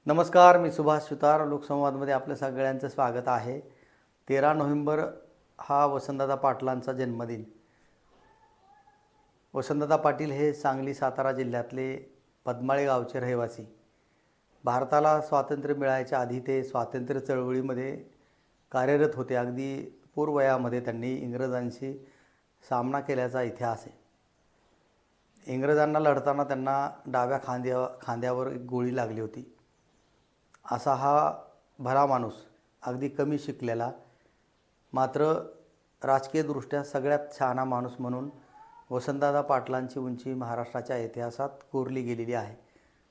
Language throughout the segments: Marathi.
नमस्कार, मी सुभाष सुतार. लोकसंवादमध्ये आपल्या सगळ्यांचं स्वागत आहे. 13 नोव्हेंबर हा वसंतदादा पाटलांचा जन्मदिन. वसंतदादा पाटील हे सांगली सातारा जिल्ह्यातले पद्माळे गावचे रहिवासी. भारताला स्वातंत्र्य मिळायच्या आधी ते स्वातंत्र्य चळवळीमध्ये कार्यरत होते. अगदी पूर्ववयामध्ये त्यांनी इंग्रजांशी सामना केल्याचा इतिहास आहे. इंग्रजांना लढताना त्यांना डाव्या खांद्यावर एक गोळी लागली होती. असा हा भला माणूस, अगदी कमी शिकलेला, मात्र राजकीयदृष्ट्या सगळ्यात शहाणा माणूस म्हणून वसंतदादा पाटलांची उंची महाराष्ट्राच्या इतिहासात कोरली गेलेली आहे.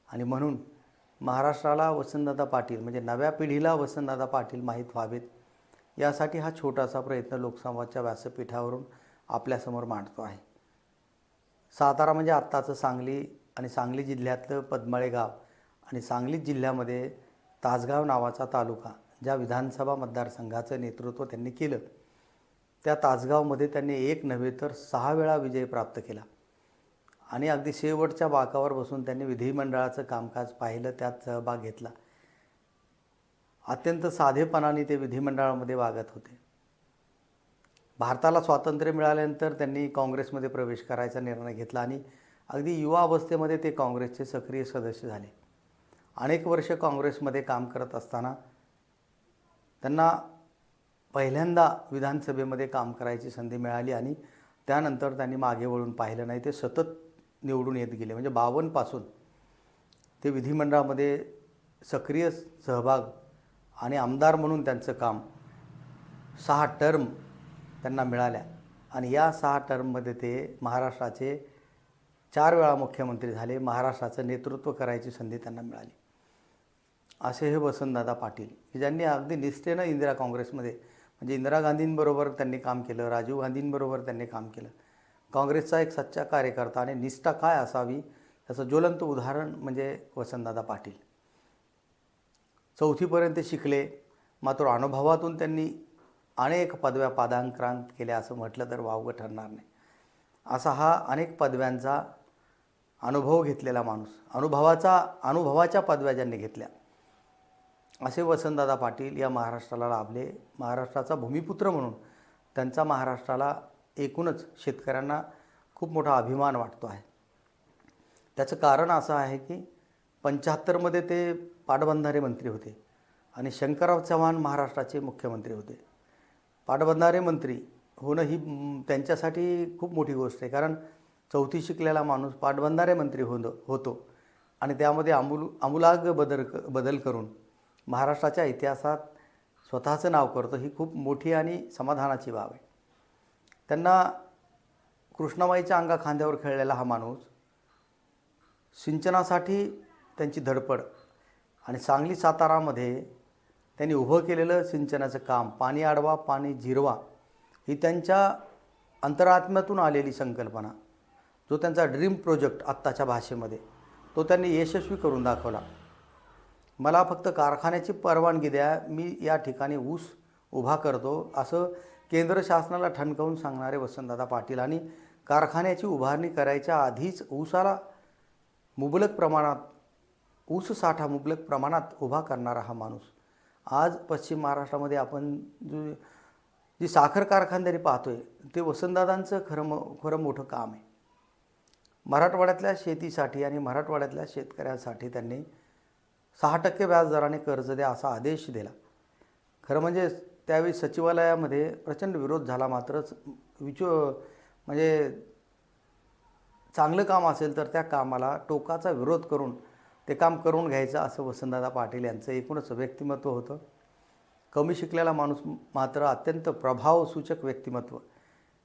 आणि म्हणून महाराष्ट्राला वसंतदादा पाटील म्हणजे नव्या पिढीला वसंतदादा पाटील माहीत व्हावेत, यासाठी हा छोटासा प्रयत्न लोकसंवादच्या व्यासपीठावरून आपल्यासमोर मांडतो आहे. सातारा म्हणजे आत्ताचं सांगली आणि सांगली जिल्ह्यातलं पद्माळे गाव आणि सांगली जिल्ह्यामध्ये तासगाव नावाचा तालुका, ज्या विधानसभा मतदारसंघाचं नेतृत्व त्यांनी केलं, त्या तासगावमध्ये त्यांनी एक नव्हे तर 6 वेळा विजय प्राप्त केला. आणि अगदी शेवटच्या बाकावर बसून त्यांनी विधिमंडळाचं कामकाज पाहिलं, त्यात सहभाग घेतला. अत्यंत साधेपणाने ते विधिमंडळामध्ये वागत होते. भारताला स्वातंत्र्य मिळाल्यानंतर त्यांनी काँग्रेसमध्ये प्रवेश करायचा निर्णय घेतला आणि अगदी युवा अवस्थेमध्ये ते काँग्रेसचे सक्रिय सदस्य झाले. अनेक वर्ष काँग्रेसमध्ये काम करत असताना त्यांना पहिल्यांदा विधानसभेमध्ये काम करायची संधी मिळाली आणि त्यानंतर त्यांनी मागे वळून पाहिलं नाही. ते सतत निवडून येत गेले. म्हणजे 52 पासून ते विधिमंडळामध्ये सक्रिय सहभाग आणि आमदार म्हणून त्यांचं काम, 6 टर्म त्यांना मिळाल्या आणि या 6 टर्ममध्ये ते महाराष्ट्राचे 4 वेळा मुख्यमंत्री झाले. महाराष्ट्राचं नेतृत्व करायची संधी त्यांना मिळाली. असे हे वसंतदादा पाटील, की ज्यांनी अगदी निष्ठेनं इंदिरा काँग्रेसमध्ये म्हणजे इंदिरा गांधींबरोबर त्यांनी काम केलं, राजीव गांधींबरोबर त्यांनी काम केलं. काँग्रेसचा एक सच्चा कार्यकर्ता आणि निष्ठा काय असावी याचं ज्वलंत उदाहरण म्हणजे वसंतदादा पाटील. 4थीपर्यंत शिकले, मात्र अनुभवातून त्यांनी अनेक पदव्या पादाक्रांत केल्या असं म्हटलं तर वावगं ठरणार नाही. असा हा अनेक पदव्यांचा अनुभव घेतलेला माणूस, अनुभवाच्या पदव्या ज्यांनी घेतल्या, असे वसंतदादा पाटील या महाराष्ट्राला लाभले. महाराष्ट्राचा भूमिपुत्र म्हणून त्यांचा महाराष्ट्राला एकूणच शेतकऱ्यांना खूप मोठा अभिमान वाटतो आहे. त्याचं कारण असं आहे की 75मध्ये ते पाटबंधारे मंत्री होते आणि शंकरराव चव्हाण महाराष्ट्राचे मुख्यमंत्री होते. पाटबंधारे मंत्री होणं ही त्यांच्यासाठी खूप मोठी गोष्ट आहे, कारण 4थी शिकलेला माणूस पाटबंधारे मंत्री होतो आणि त्यामध्ये आमूलाग्र बदल करून महाराष्ट्राच्या इतिहासात स्वतःचं नाव करतो. ही खूप मोठी आणि समाधानाची बाब आहे. त्यांना कृष्णाबाईच्या अंगा खांद्यावर खेळलेला हा माणूस, सिंचनासाठी त्यांची धडपड आणि सांगली सातारामध्ये त्यांनी उभं केलेलं सिंचनाचं काम, पाणी अडवा पाणी जिरवा, ही त्यांच्या अंतरात्म्यातून आलेली संकल्पना, जो त्यांचा ड्रीम प्रोजेक्ट आत्ताच्या भाषेमध्ये, तो त्यांनी यशस्वी करून दाखवला. मला फक्त कारखान्याची परवानगी द्या, मी या ठिकाणी ऊस उभा करतो, असं केंद्र शासनाला ठणकावून सांगणारे वसंतदादा पाटील आणि कारखान्याची उभारणी करायच्या आधीच ऊस साठा मुबलक प्रमाणात उभा करणारा हा माणूस. आज पश्चिम महाराष्ट्रामध्ये आपण जी साखर कारखानदारी पाहतोय, ते वसंतदादांचं खरं मोठं काम आहे. मराठवाड्यातल्या शेतीसाठी आणि मराठवाड्यातल्या शेतकऱ्यांसाठी त्यांनी 6% व्याजदराने कर्ज द्या असा आदेश दिला. खरं म्हणजे त्यावेळी सचिवालयामध्ये प्रचंड विरोध झाला, मात्र म्हणजे चांगलं काम असेल तर त्या कामाला टोकाचा विरोध करून ते काम करून घ्यायचं, असं वसंतदादा पाटील यांचं एकूणच व्यक्तिमत्व होतं. कमी शिकलेला माणूस मात्र अत्यंत प्रभावसूचक व्यक्तिमत्व,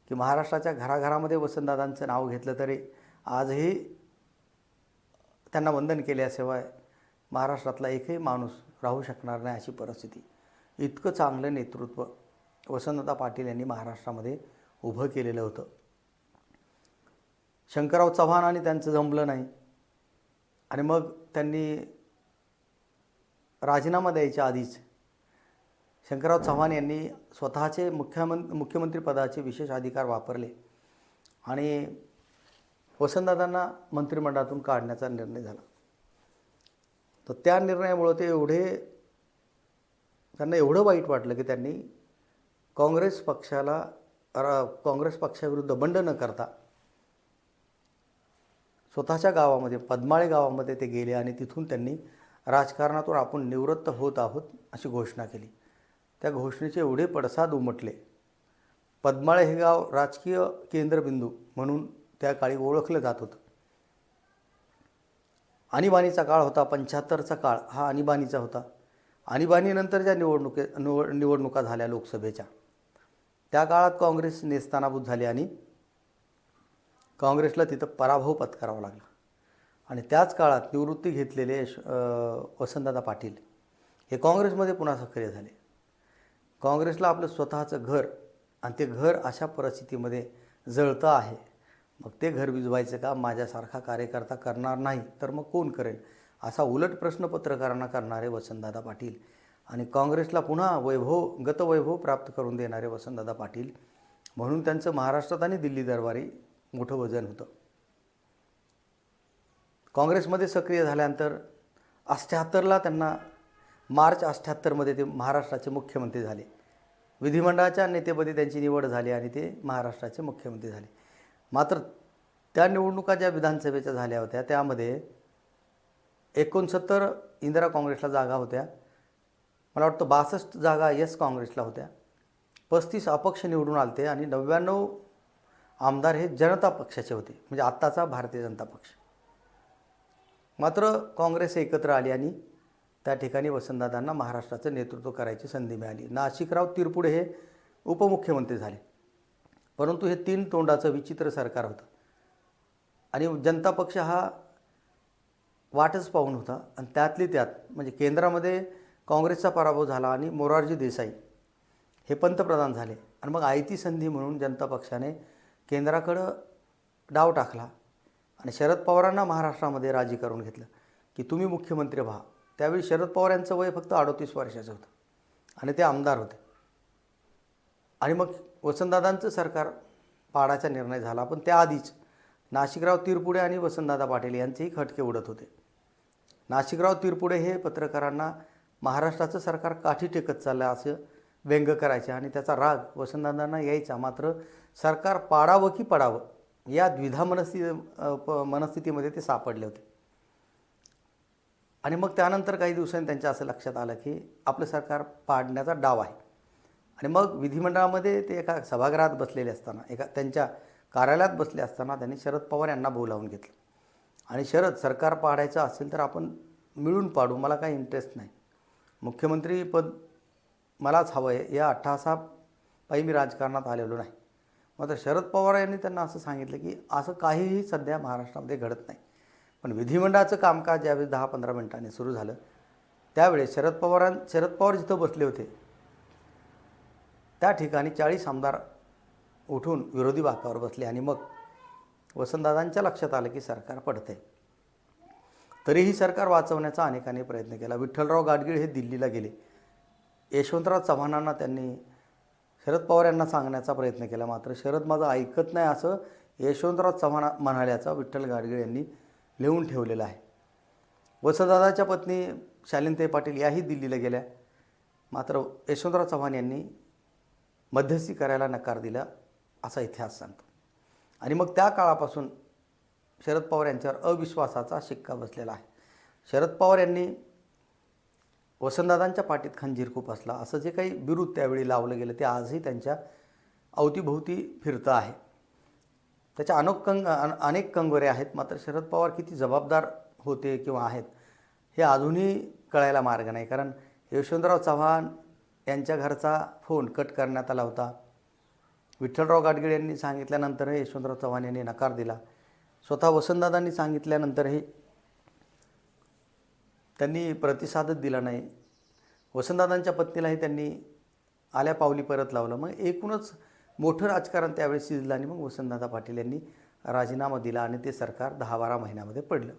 की महाराष्ट्राच्या घराघरामध्ये वसंतदादांचं नाव घेतलं तरी आजही त्यांना वंदन केल्याशिवाय महाराष्ट्रातला एकही माणूस राहू शकणार नाही अशी परिस्थिती. इतकं चांगलं नेतृत्व वसंतदादा पाटील यांनी महाराष्ट्रामध्ये उभं केलेलं होतं. शंकरराव चव्हाण आणि त्यांचं जमलं नाही आणि मग त्यांनी राजीनामा द्यायच्या आधीच शंकरराव चव्हाण यांनी स्वतःचे मुख्यमंत्रीपदाचे विशेष अधिकार वापरले आणि वसंतदादांना मंत्रिमंडळातून काढण्याचा निर्णय झाला. तर त्या निर्णयामुळं त्यांना एवढं वाईट वाटलं की त्यांनी काँग्रेस पक्षाविरुद्ध बंड न करता स्वतःच्या गावामध्ये पद्माळे गावामध्ये ते गेले आणि तिथून त्यांनी राजकारणातून आपण निवृत्त होत आहोत अशी घोषणा केली. त्या घोषणेचे एवढे पडसाद उमटले. पद्माळे हे गाव राजकीय केंद्रबिंदू म्हणून त्या काळी ओळखलं जात होतं. आणीबाणीचा काळ होता. 75चा काळ हा आणीबाणीचा होता. आणीबाणीनंतर ज्या निवडणुका झाल्या लोकसभेच्या, त्या काळात काँग्रेस नेस्तनाबूत झाली आणि काँग्रेसला तिथं पराभव पत्करावा लागला. आणि त्याच काळात निवृत्ती घेतलेले वसंतदादा पाटील हे काँग्रेसमध्ये पुन्हा सक्रिय झाले. काँग्रेसला आपलं स्वतःचं घर आणि ते घर अशा परिस्थितीमध्ये जळतं आहे. मग ते घर विझवायचं का माझ्यासारखा कार्यकर्ता करणार नाही तर मग कोण करेल, असा उलट प्रश्न पत्रकारांना करणारे वसंतदादा पाटील आणि काँग्रेसला पुन्हा गतवैभव प्राप्त करून देणारे वसंतदादा पाटील म्हणून त्यांचं महाराष्ट्रात आणि दिल्ली दरबारी मोठं वजन होतं. काँग्रेसमध्ये सक्रिय झाल्यानंतर 78ला त्यांना मार्च 78मध्ये ते महाराष्ट्राचे मुख्यमंत्री झाले. विधिमंडळाच्या नेतेपदी त्यांची निवड झाली आणि ते महाराष्ट्राचे मुख्यमंत्री झाले. मात्र त्या निवडणुका ज्या विधानसभेच्या झाल्या होत्या त्यामध्ये 69 इंदिरा काँग्रेसला जागा होत्या. मला वाटतं 62 जागा यस काँग्रेसला होत्या. 35 अपक्ष निवडून आलते आणि 99 आमदार हे जनता पक्षाचे होते, म्हणजे आत्ताचा भारतीय जनता पक्ष. मात्र काँग्रेस एकत्र आली आणि त्या ठिकाणी वसंतदादांना महाराष्ट्राचं नेतृत्व करायची संधी मिळाली. नाशिकराव तिरपुडे हे उपमुख्यमंत्री झाले. परंतु हे 3 तोंडाचं विचित्र सरकार होतं आणि जनता पक्ष हा वाटच पाहून होता. आणि त्यातली त्यात म्हणजे केंद्रामध्ये काँग्रेसचा पराभव झाला आणि मोरारजी देसाई हे पंतप्रधान झाले. आणि मग आयती संधी म्हणून जनता पक्षाने केंद्राकडं डाव टाकला आणि शरद पवारांना महाराष्ट्रामध्ये राजी करून घेतलं की तुम्ही मुख्यमंत्री व्हा. त्यावेळी शरद पवार यांचं वय फक्त 38 वर्षाचं होतं आणि ते आमदार होते. आणि मग वसंतदादांचं सरकार पाडायचा निर्णय झाला. पण त्याआधीच नाशिकराव तिरपुडे आणि वसंतदादा पाटील यांचेही खटके उडत होते. नाशिकराव तिरपुडे हे पत्रकारांना महाराष्ट्राचं सरकार काठी टेकत चाललं असं व्यंग करायचे आणि त्याचा राग वसंतदादांना यायचा. मात्र सरकार पाडावं की पडावं या द्विधा मनस्थितीमध्ये ते सापडले होते. आणि मग त्यानंतर काही दिवसांनी त्यांच्या असं लक्षात आलं की आपलं सरकार पाडण्याचा डाव आहे. आणि मग विधिमंडळामध्ये ते एका सभागृहात बसलेले असताना त्यांच्या कार्यालयात बसले असताना त्यांनी शरद पवार यांना बोलावून घेतलं आणि शरद, सरकार पाडायचं असेल तर आपण मिळून पाडू, मला काही इंटरेस्ट नाही, मुख्यमंत्री पद मलाच हवं आहे, या अट्टहासापायी मी राजकारणात आलेलो नाही. मात्र शरद पवार यांनी त्यांना असं सांगितलं की असं काहीही सध्या महाराष्ट्रामध्ये घडत नाही. पण विधिमंडळाचं कामकाज ज्यावेळेस 10-15 मिनिटांनी सुरू झालं त्यावेळेस शरद पवार जिथं बसले होते त्या ठिकाणी 40 आमदार उठून विरोधी बाकावर बसले आणि मग वसंतदादांच्या लक्षात आलं की सरकार पडते. तरीही सरकार वाचवण्याचा अनेकांनी प्रयत्न केला. विठ्ठलराव गाडगीळ हे दिल्लीला गेले. यशवंतराव चव्हाणांना त्यांनी शरद पवार यांना सांगण्याचा प्रयत्न केला. मात्र शरद माझं ऐकत नाही असं यशवंतराव चव्हाण म्हणाल्याचा विठ्ठल गाडगीळ यांनी लिहून ठेवलेलं आहे. वसंतदादाच्या पत्नी शालिनीताई पाटील याही दिल्लीला गेल्या. मात्र यशवंतराव चव्हाण यांनी मध्यस्थी करायला नकार दिला असा इतिहास सांगतो. आणि मग त्या काळापासून शरद पवार यांच्यावर अविश्वासाचा शिक्का बसलेला आहे. शरद पवार यांनी वसंतदादांच्या पाठीत खंजीर खूप असला असं जे काही बिरुद त्यावेळी लावलं गेलं ते आजही त्यांच्या अवतीभोवती फिरतं आहे. त्याच्या अनेक कंगोरे आहेत. मात्र शरद पवार किती जबाबदार होते किंवा आहेत हे अजूनही कळायला मार्ग नाही. कारण यशवंतराव चव्हाण यांच्या घरचा फोन कट करण्यात आला होता. विठ्ठलराव गाडगीळ यांनी सांगितल्यानंतरही यशवंतराव चव्हाण यांनी नकार दिला. स्वतः वसंतदादांनी सांगितल्यानंतरही त्यांनी प्रतिसादच दिला नाही. वसंतदादांच्या पत्नीलाही त्यांनी आल्या पावली परत लावलं. मग एकूणच मोठं राजकारण त्यावेळी शिजलं आणि मग वसंतदादा पाटील यांनी राजीनामा दिला आणि ते सरकार 10-12 महिन्यामध्ये पडलं.